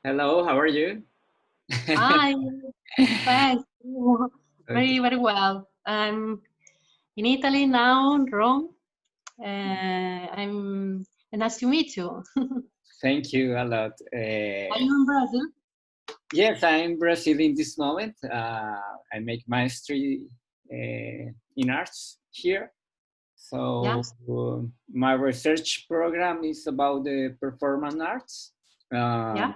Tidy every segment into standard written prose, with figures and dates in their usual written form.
Hello, how are you? Hi, thanks. Okay, Very well. I'm in Italy now, in Rome. I'm nice to meet you. thank you a lot. Are you in Brazil? Yes, I'm in Brazil in this moment. I make mastery in arts here. So Yes. my research program is about the performance arts. Yeah. Um,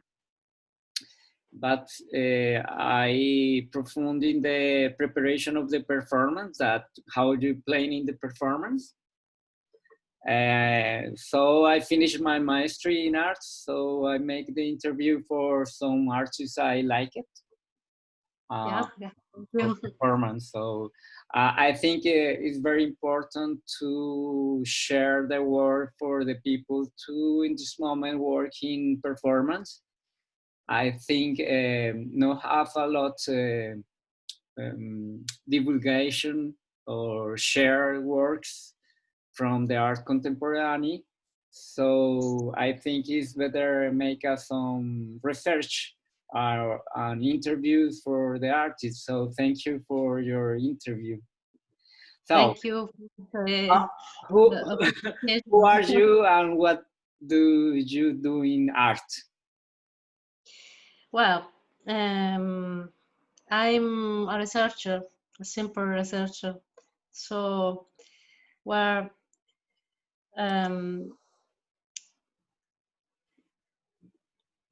but I profound in the preparation of the performance, that how do you play in the performance. So I finished my mastery in arts. So I make the interview for some artists I like it Yes. uh, Yeah. Thank for you. performance. So I think it's very important to share the work for the people to in this moment work in performance. I think not have a lot divulgation or share works from the art contemporary. So I think it's better make us some research or interviews for the artists. So thank you for your interview. So Thank you for uh, who the who appreciation. are you and what do you do in art? Well, um, I'm a researcher, a simple researcher. So, where um,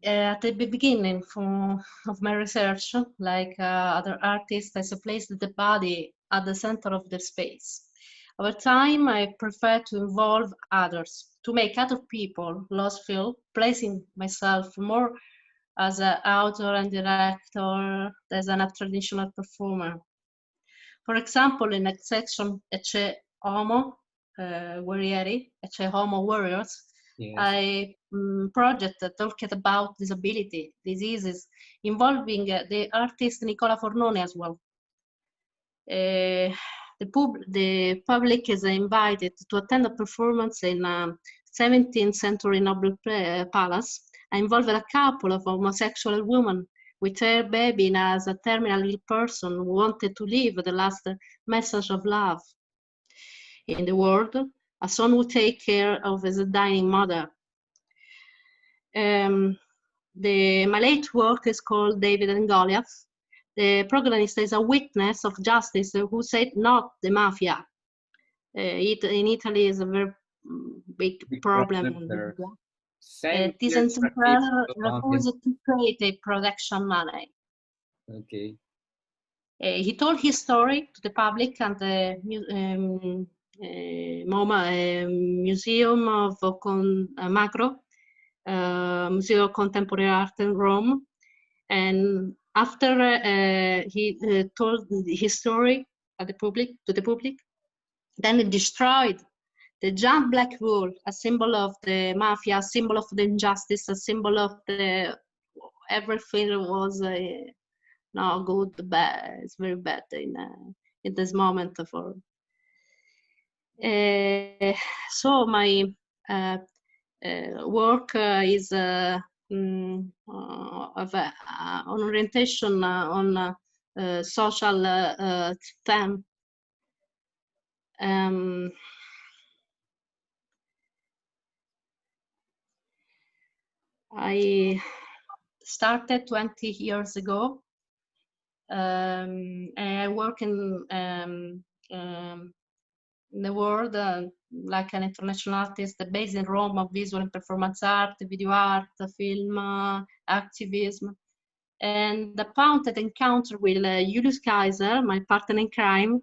at the beginning of my research, like other artists, I placed the body at the center of the space. Over time, I prefer to involve others, to make other people lost feel, placing myself more as an author and director than a traditional performer. For example, in next section, Ecce Homo Guerrieri, Ecce Homo Warriors, Yes. I project talked about disability, diseases, involving the artist Nicola Fornone as well. The public is invited to attend a performance in 17th century Noble Palace. I involved a couple of homosexual women with their baby as a terminally ill person who wanted to leave the last message of love in the world. A son who take care of his dying mother. My late work is called David and Goliath. The protagonist is a witness of justice who said not the mafia. It in Italy is a very big Big problem. problem there. Same This here in entrepreneur London. refused to pay the production money. Okay. He told his story to the public and the Museum of Macro, Museum of Contemporary Art in Rome. And after he told his story at to the public, then he destroyed the giant black wall, a symbol of the mafia, a symbol of the injustice, a symbol of the everything was no good, bad. It's very bad in this moment for. So my uh, work is of on orientation on social theme. Um, I started 20 years ago. And I work in the world like an international artist based in Rome of visual and performance art, video art, film, activism. And upon that encounter with Julius Kaiser, my partner in crime,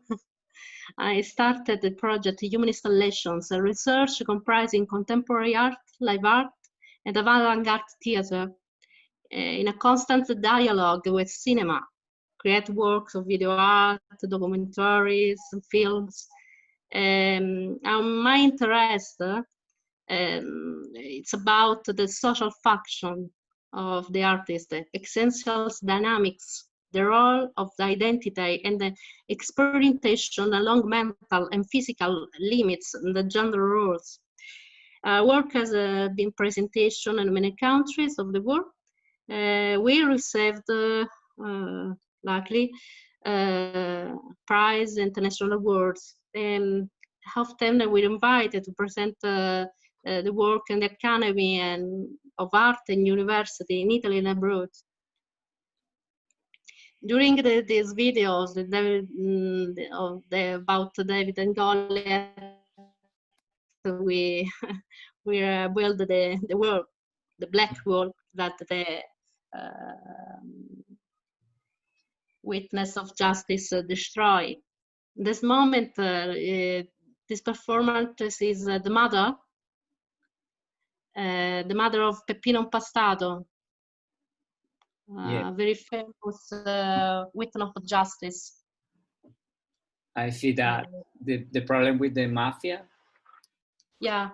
I started the project Human Installations, a research comprising contemporary art, live art, and avant-garde theater in a constant dialogue with cinema, create works of video art, documentaries, films. My interest it's about the social function of the artist, essential dynamics, the role of the identity and the experimentation along mental and physical limits and the gender roles. Work has been presentation in many countries of the world, We received, luckily, prize international awards. And often we're invited to present the work in the Academy and of Art and University in Italy and abroad. During these videos about David and Goliath, we build the world, the black world that the witness of justice destroy. This moment, this performance is the mother of Peppino Impastato, very famous witness of justice. I see that the problem with the mafia. Yeah,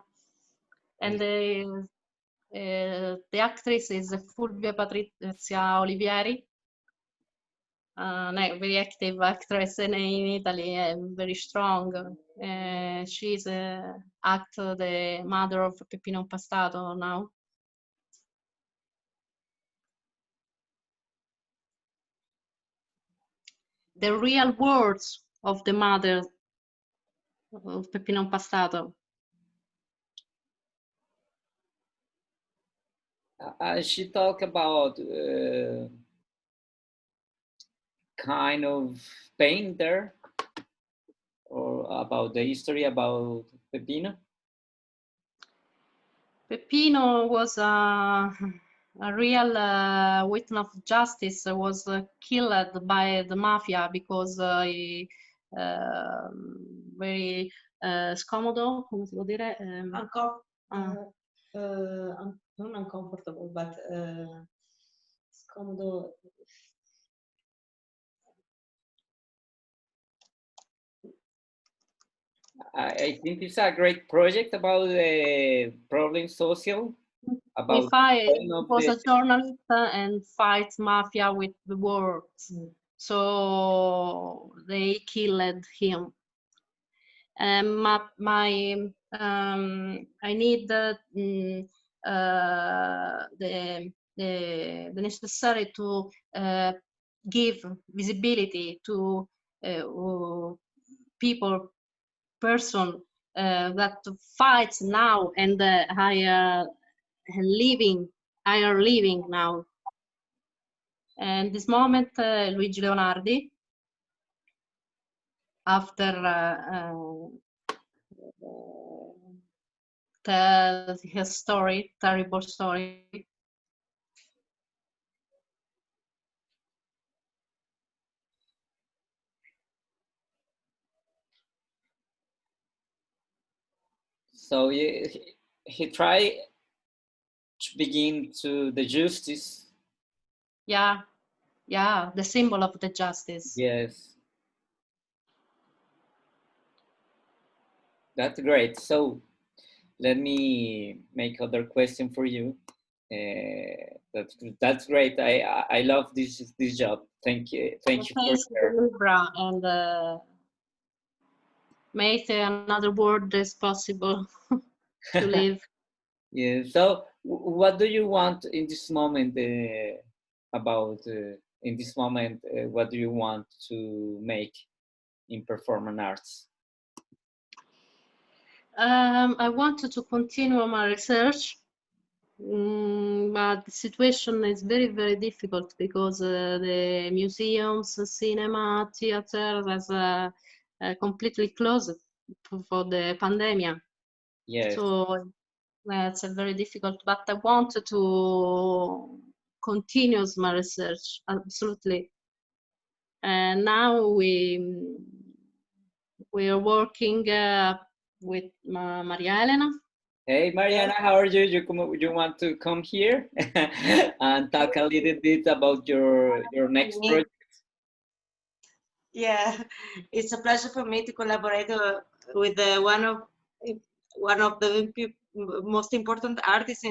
and the actress is Fulvia Patrizia Olivieri, a very active actress in Italy and very strong. She's the mother of Peppino Impastato now. The real words of the mother of Peppino Impastato. She talked about kind of painter, or about the history about Peppino. Peppino was a real witness of justice. Was killed by the mafia because he very scomodo, come si può dire? Not uncomfortable, but scomodo. I think it's a great project about the problem social. About he was a journalist and fights mafia with the words. So they killed him. I need the necessary to give visibility to person that fights now and higher living now. And this moment, Luigi Leonardi, after tell his story, terrible story. So he tried to begin to the justice. Yeah, the symbol of the justice. Yes. That's great. So let me make other question for you. That's great. I love this job. Thank you. Thank you for Libra and make another world as possible to live. Yeah. So what do you want in this moment about in this moment? What do you want to make in performance arts? I wanted to continue my research, but the situation is very, very difficult because the museums, cinema, theater has completely closed for the pandemic. Yes. So it's very difficult, but I wanted to continue my research, absolutely. And now we are working with Maria Elena. Hey Mariana, how are you? You want to come here and talk a little bit about your next project? Yeah, it's a pleasure for me to collaborate with one of the most important artists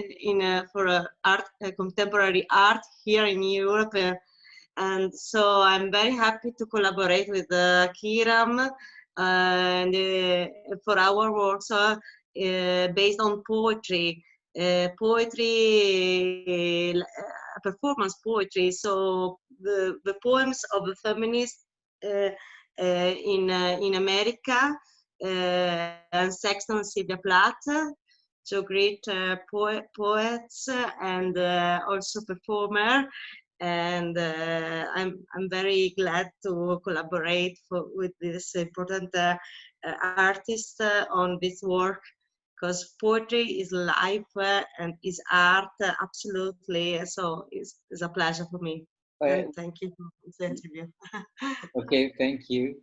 for contemporary art here in Europe, and so I'm very happy to collaborate with Kyrahm and for our works based on poetry. Poetry performance poetry. So the poems of the feminists in America, and Sexton, Sylvia Plath, so great poets and also performer. And I'm very glad to collaborate with this important artist on this work, because poetry is life and is art, absolutely. So it's a pleasure for me. And thank you for this interview. Okay, thank you.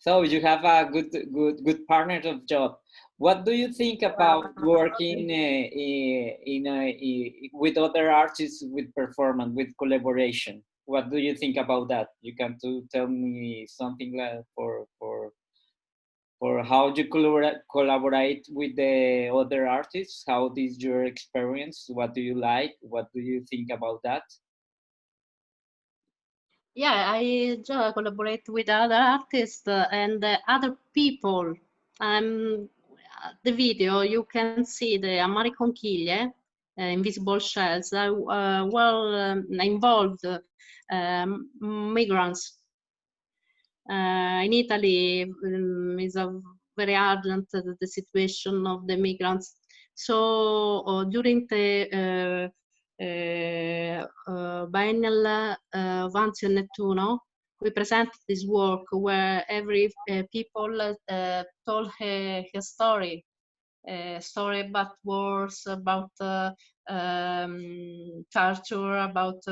So you have a good partner of job. What do you think about working with other artists with performance, with collaboration? What do you think about that? You can tell me something like for how you collaborate with the other artists? How is your experience? What do you like? What do you think about that? Yeah, I collaborate with other artists and other people. The video, you can see the American Kyrahm, invisible shells, involved migrants. In Italy, is a very urgent the situation of the migrants. So during the biennial Vanzio Nettuno, we presented this work where every people told her story about wars, about culture, about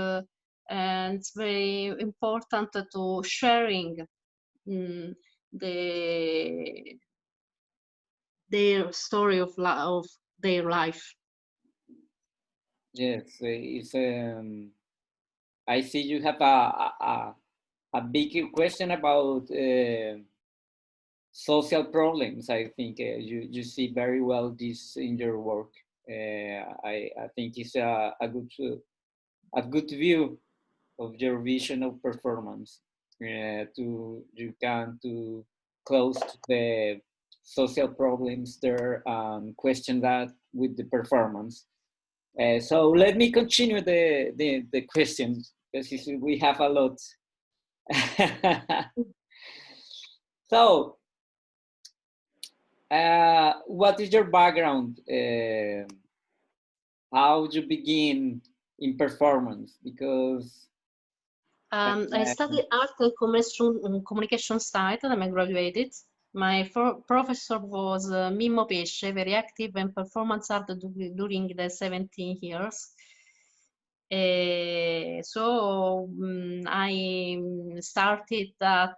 and it's very important to sharing their story of their life. Yes, it's I see you have a big question about social problems. I think you see very well this in your work. I think it's a good view of your vision of performance. You can to close to the social problems there and question that with the performance. So let me continue the questions because we have a lot. So, what is your background? How you begin in performance? Because I studied art and communication science and I graduated. My professor was Mimmo Pesce, very active in performance art during the 17 years. So I started that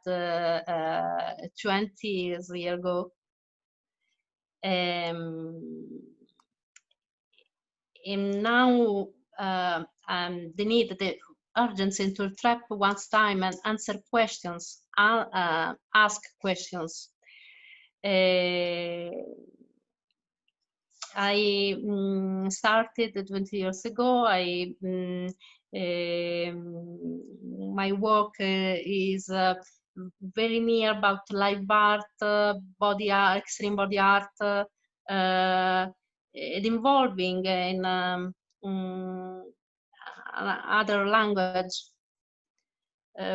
20 years ago. And now the need, the urgency to trap one's time and answer questions, ask questions. I started 20 years ago. My work is very near about live art, body art, extreme body art, and involving in other language,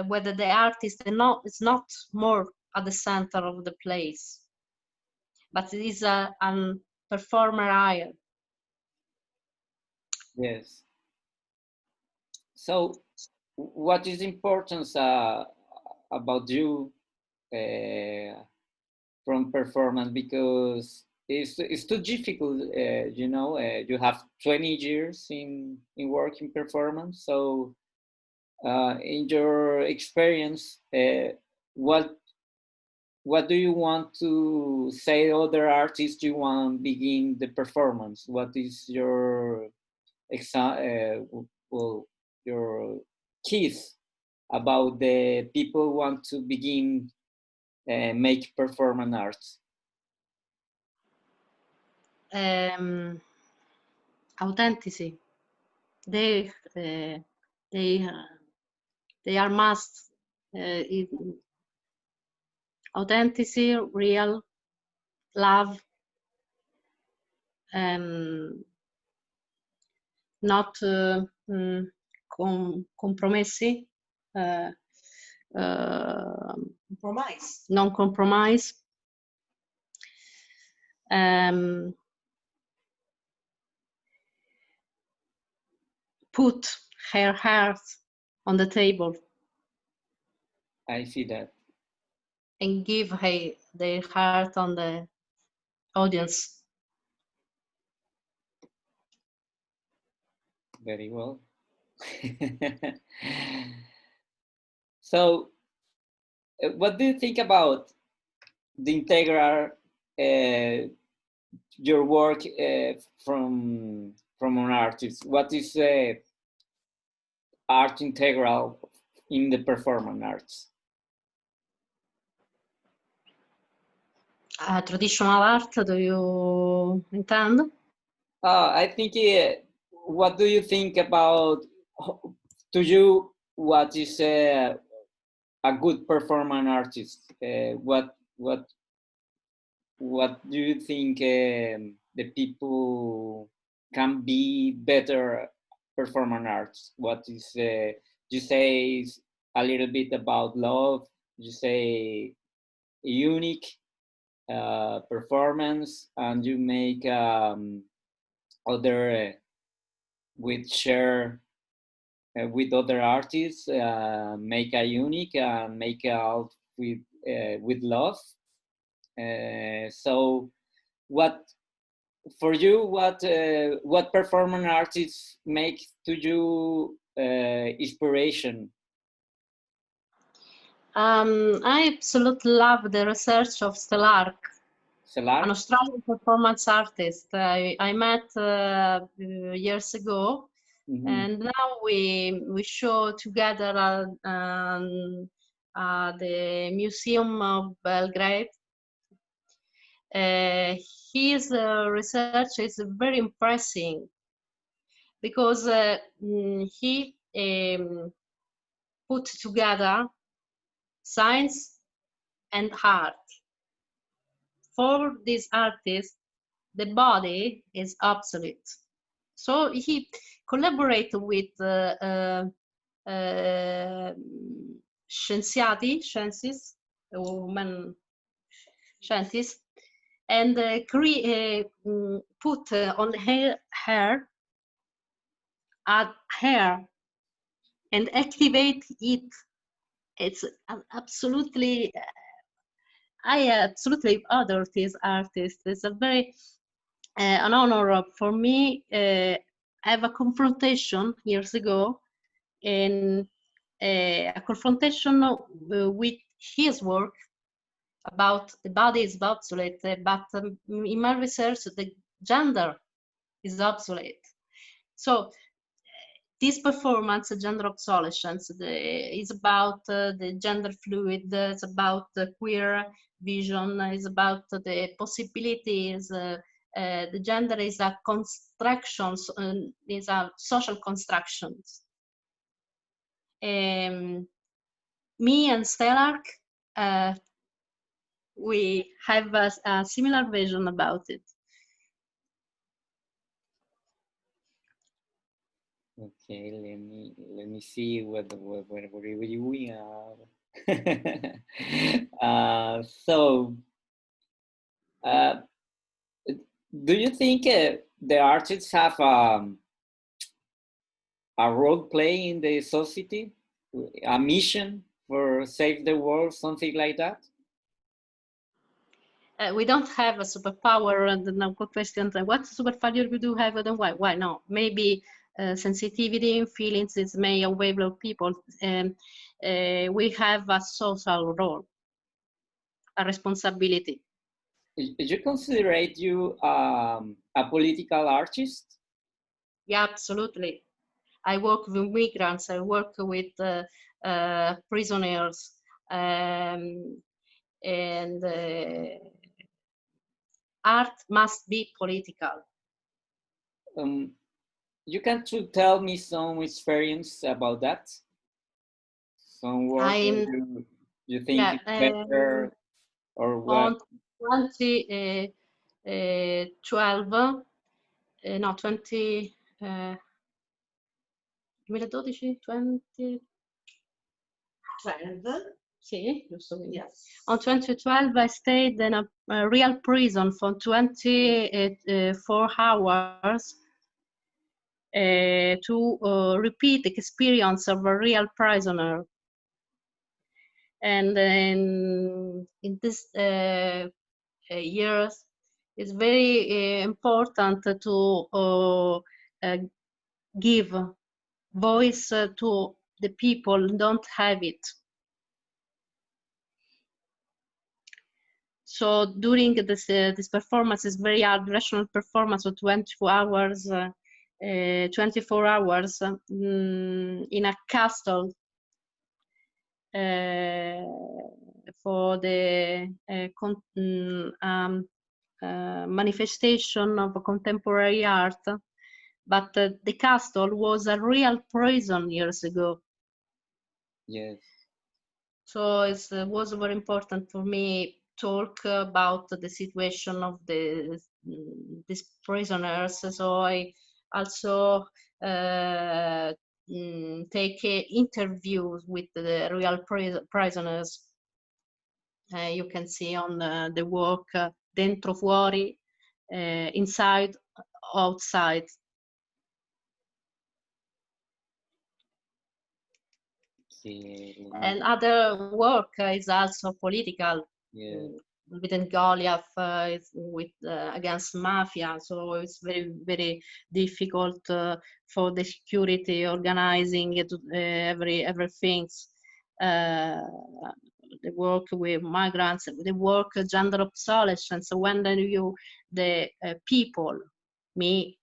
whether the artist is not more at the center of the place, but it is a performer eye. yes. So, what is important about you from performance? Because it's too difficult. You know, you have 20 years in working performance. So, in your experience, what do you want to say other artists you want to begin the performance? What is your well, your keys about the people want to begin make performance arts? Authenticity. They are must. Authenticity, real, love, not compromessi, non-compromise. Put her heart on the table. I see that. And give their heart on the audience. Very well. So, what do you think about the integral your work from an artist? What is art integral in the performance arts? Traditional art, do you intend? I think, what do you think about, to you, what is a good performance artist? What do you think the people can be better performance arts? What is, you say a little bit about love, you say unique performance, and you make other with share with other artists, make a unique and make out with love. So what for you, what performance artists make to you inspiration? I absolutely love the research of Stellark, Solar? an Australian performance artist I met years ago. Mm-hmm. And now we show together the Museum of Belgrade. His research is very impressive because he put together science and art. For this artist, the body is obsolete. So he collaborated with scientists, and put on her hair, add hair, and activate it. It's absolutely, I absolutely adore this artist. It's a very an honor for me. I have a confrontation years ago, and a confrontation with his work about the body is obsolete, but in my research, the gender is obsolete. So this performance, gender obsolescence, is about the gender fluid, it's about the queer vision, is about the possibilities. The gender is a construction, is a social construction. Me and Stellark, we have a similar vision about it. Okay, let me see what we are. So, do you think the artists have a role play in the society, a mission for save the world, something like that? We don't have a superpower, and no good question. What superpower we do have, and why? Why no? Maybe sensitivity and feelings is may available people. We have a social role, a responsibility. You consider you a political artist? Yeah, absolutely. I work with migrants. I work with prisoners, and art must be political. You can tell me some experience about that? Some work you think is better, or what? On 2012, no, 20, 2012, 20... 12. Sì, giusto. Yes. On 2012, I stayed in a real prison for 24 hours to repeat the experience of a real prisoner. And in this years, it's very important to give voice to the people who don't have it. So during this performance is very hard, rational performance of 24 hours, 24 hours in a castle for the manifestation of contemporary art. But the castle was a real prison years ago. Yes. So it was very important for me talk about the situation of these prisoners. So I also take interviews with the real prisoners. You can see on the work dentro fuori, inside, outside. And other work is also political. Yeah. Within Goliath with against mafia, so it's very, very difficult for the security organizing it, everything. The work with migrants, the work gender obsolescence. So when the people, me,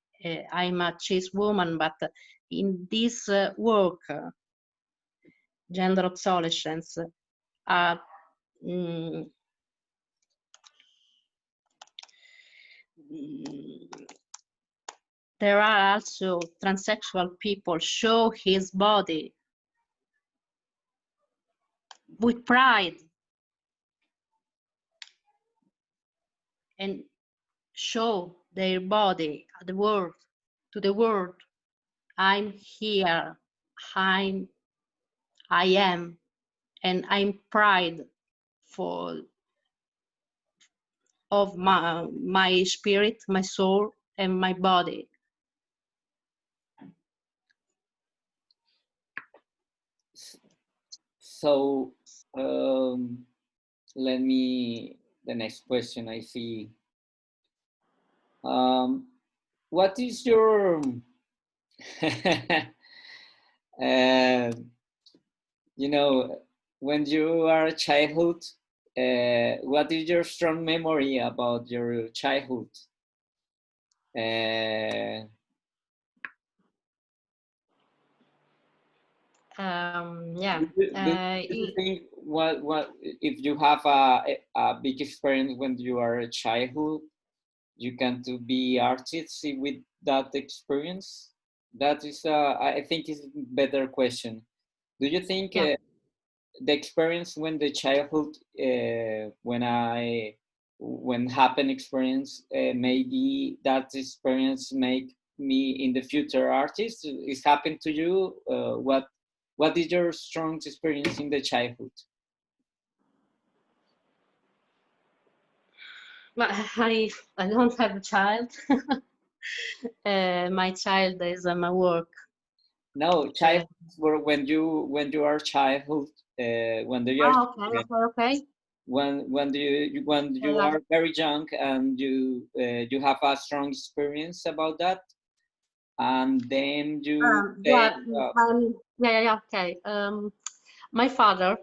I'm a cis woman, but in this work, gender obsolescence, there are also transsexual people show his body with pride and show their body to the world. I'm here, I am, and I'm proud of my spirit, my soul, and my body. So the next question I see. What is your you know, when you are a childhood, what is your strong memory about your childhood? Yeah. Do you think what if you have a big experience when you are a childhood, you can to be artists with that experience? That is, I think, is a better question. Do you think Yeah. the experience when the childhood, when happen experience, maybe that experience make me in the future artist? Is happened to you? What is your strong experience in the childhood? I don't have a child. My child is my work. No, childhood when you are childhood, when you are Okay. when you are very young and you have a strong experience about that, and then you okay. My father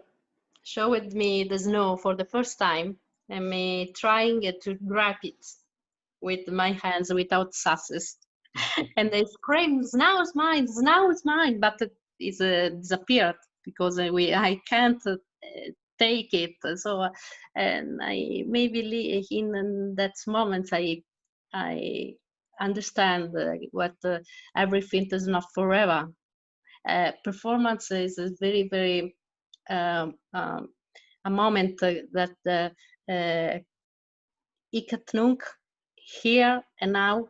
showed me the snow for the first time and me trying to grab it with my hands without success. And they screamed, "Now it's mine! Now it's mine!" But it is disappeared because I can't take it. So, and I maybe in that moment I understand what everything is not forever. Performance is very, very a moment that ikatnunk here and now,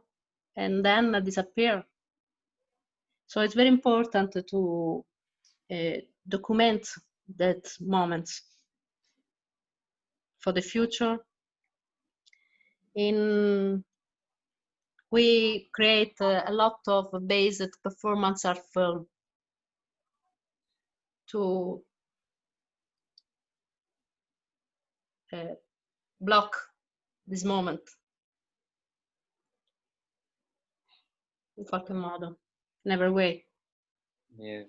and then disappear. So it's very important to document that moment for the future. We create a lot of basic performance art film to block this moment in qualche modo, in every way. Yes.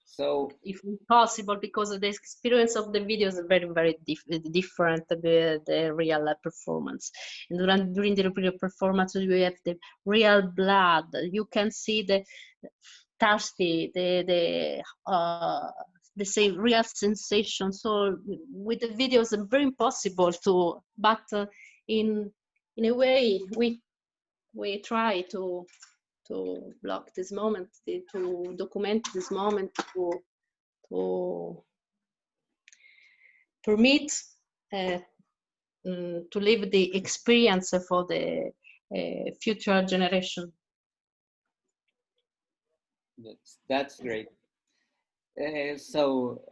So, if possible, because the experience of the video is very, very different the real performance. And during the real performance, you have the real blood. You can see the thirsty, the same real sensation. So with the videos, it's very impossible to. But in a way, we try to block this moment, to document this moment, to permit to live the experience for the future generation. that's great. So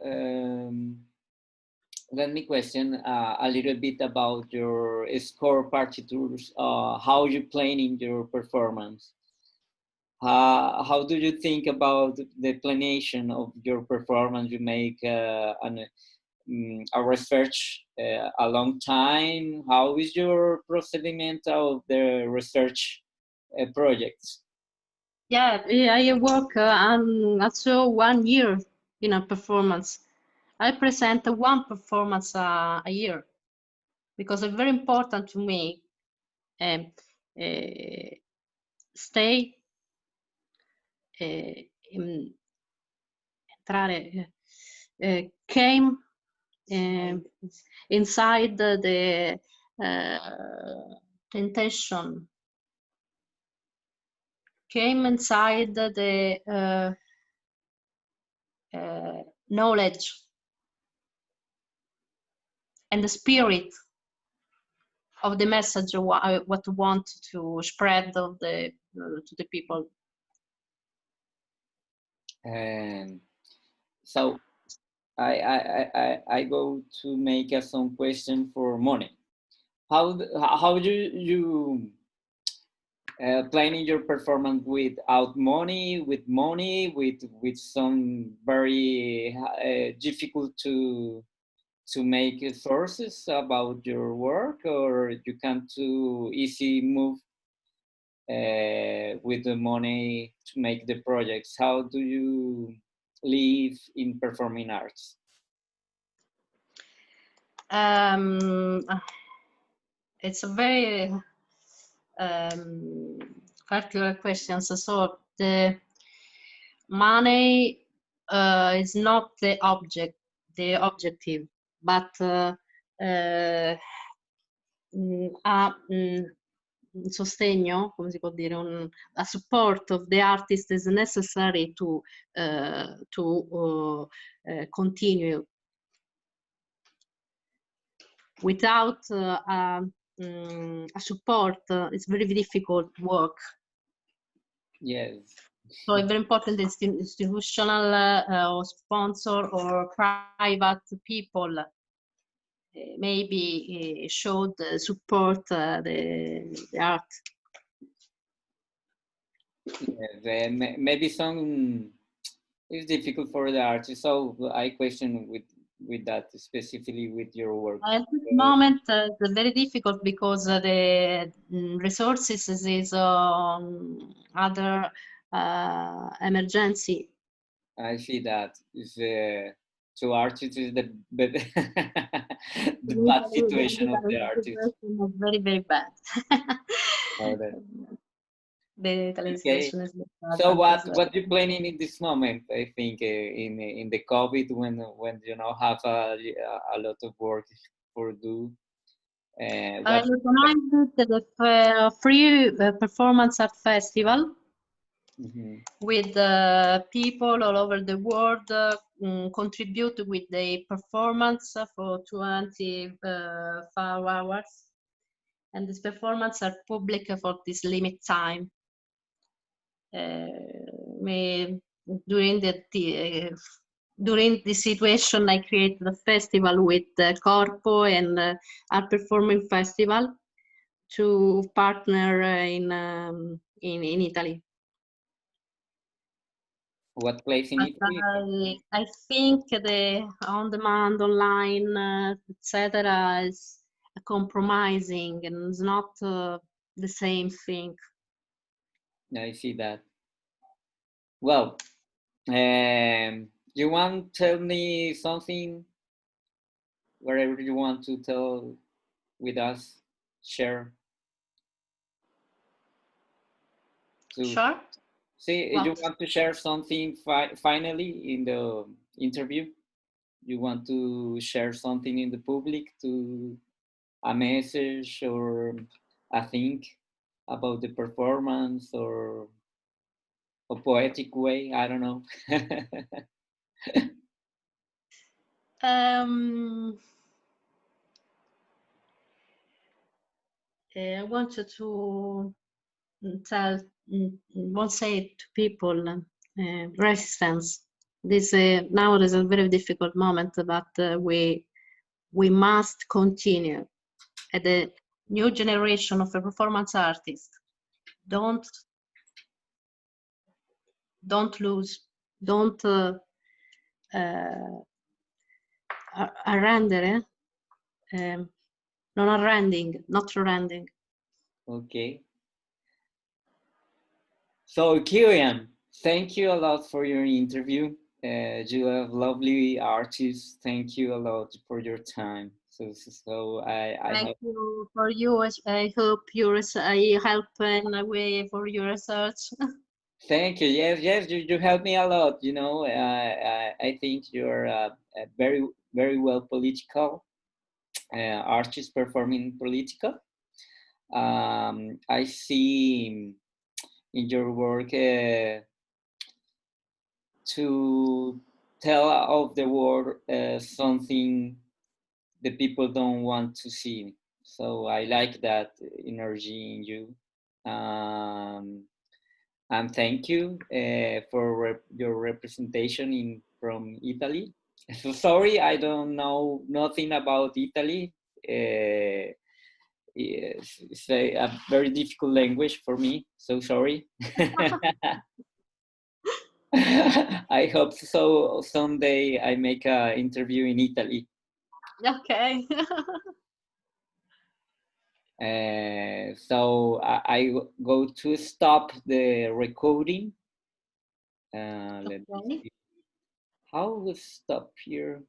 let me question a little bit about your score partitures. How you planning your performance? How do you think about the planning of your performance? You make a research a long time. How is your procediment of the research projects? Yeah, I work also 1 year in a performance. I present one performance a year because it's very important to me. Stay came inside the intention, came inside the knowledge and the spirit of the message what I want to spread of to the people. And so I go to make some question for money. How do you planning your performance without money, with money, with some very difficult to make sources about your work, or you can too easy move with the money to make the projects? How do you live in performing arts? It's a very particular question. So the money is not the objective, but sostegno, come si può dire, a support of the artist is necessary to continue. Without a support, it's very difficult work. Yes. So it's very important institutional or sponsor or private people maybe should support the art. Yeah, maybe some it's difficult for the artist. So I question with that specifically with your work. At this moment, it's very difficult because the resources is other emergency. I see that is to artists is the the bad situation of the artist. Very, very bad. The Italian Okay. situation is So what you planning in this moment? I think in the COVID when you know have a lot of work for do. I organized the free performance art festival with people all over the world contribute with the performance for 24 hours, and this performance are public for this limit time. during during the situation, I created a festival with Corpo and Art Performing Festival to partner in Italy. What place in Italy? I think the on-demand, online, etc., is compromising and it's not the same thing. I see that. Well, you want to tell me something? Whatever you want to tell with us, share. Sure. See, What? you want to share something finally in the interview? You want to share something in the public, to a message or a thing about the performance or a poetic way? I don't know. I wanted to say to people resistance. This now is a very difficult moment, but we must continue. At the new generation of a performance artist, don't lose, don't arrendere, non arrending, not arrending. Okay. So Kyrahm, thank you a lot for your interview. You have lovely artists. Thank you a lot for your time. So I Thank hope. you for you. I hope I help in a way for your research. Thank you. Yes, you help me a lot. You know, I think you're very, very well political artist performing political. I see in your work to tell of the world something the people don't want to see. So I like that energy in you. And thank you for your representation from Italy. So sorry, I don't know nothing about Italy. It's a very difficult language for me. So sorry. I hope so. Someday I make an interview in Italy. Okay. So I go to stop the recording. Let me see. How will stop here?